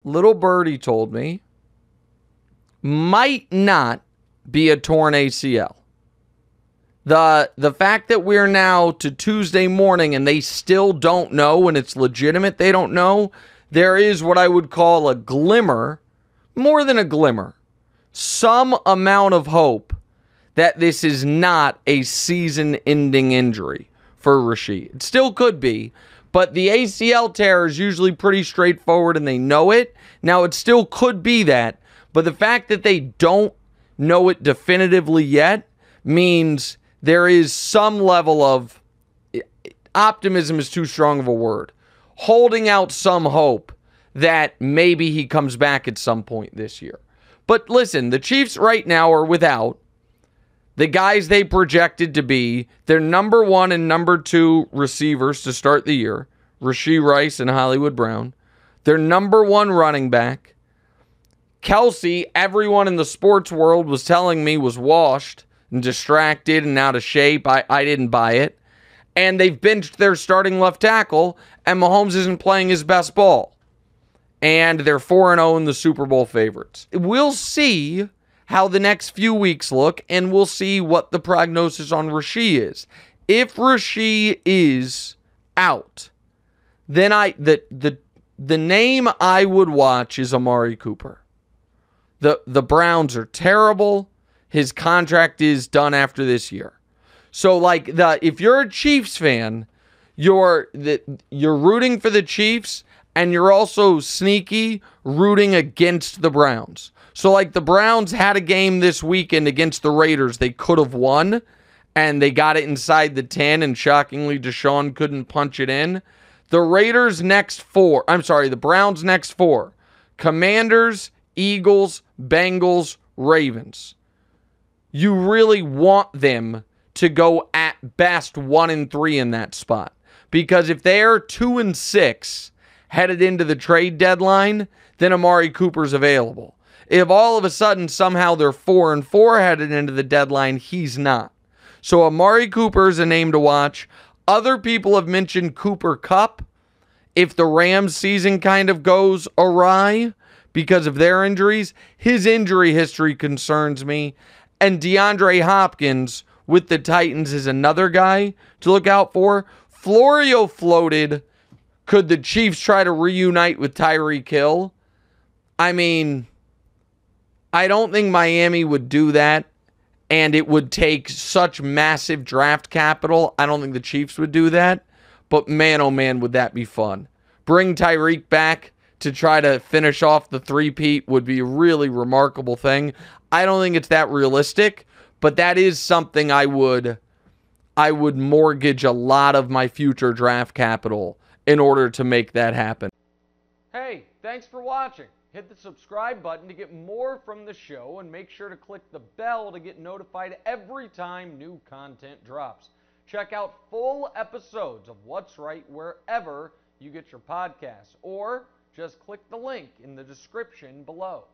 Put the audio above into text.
little birdie told me, might not be a torn ACL. The fact that we're now to Tuesday morning and they still don't know, and it's legitimate they don't know, there is what I would call a glimmer, more than a glimmer, some amount of hope that this is not a season-ending injury for Rashee. It still could be, but the ACL tear is usually pretty straightforward and they know it. Now, it still could be that, but the fact that they don't know it definitively yet means there is some level of, optimism is too strong of a word, holding out some hope that maybe he comes back at some point this year. But listen, the Chiefs right now are without the guys they projected to be their number 1 and number 2 receivers to start the year, Rashee Rice and Hollywood Brown, their number 1 running back. Kelsey, everyone in the sports world was telling me was washed and distracted and out of shape. I didn't buy it. And they've benched their starting left tackle, and Mahomes isn't playing his best ball. And they're 4-0 in the Super Bowl favorites. We'll see how the next few weeks look, and we'll see what the prognosis on Rashee is. If Rashee is out, then the name I would watch is Amari Cooper. The Browns are terrible. His contract is done after this year. So, if you're a Chiefs fan, you're rooting for the Chiefs, and you're also sneaky rooting against the Browns. So, the Browns had a game this weekend against the Raiders they could have won, and they got it inside the 10, and shockingly, Deshaun couldn't punch it in. The Browns' next 4. Commanders, Eagles, Bengals, Ravens. You really want them to go at best 1-3 in that spot. Because if they're 2-6 headed into the trade deadline, then Amari Cooper's available. If all of a sudden somehow they're 4-4 headed into the deadline, he's not. So Amari Cooper is a name to watch. Other people have mentioned Cooper Kupp. If the Rams season kind of goes awry because of their injuries, his injury history concerns me. And DeAndre Hopkins with the Titans is another guy to look out for. Florio floated, could the Chiefs try to reunite with Tyreek Hill? I mean, I don't think Miami would do that, and it would take such massive draft capital. I don't think the Chiefs would do that, but man, oh man, would that be fun. Bring Tyreek back to try to finish off the three-peat would be a really remarkable thing. I don't think it's that realistic, but that is something I would mortgage a lot of my future draft capital in order to make that happen. Hey, thanks for watching. Hit the subscribe button to get more from the show, and make sure to click the bell to get notified every time new content drops. Check out full episodes of What's Right wherever you get your podcasts, or just click the link in the description below.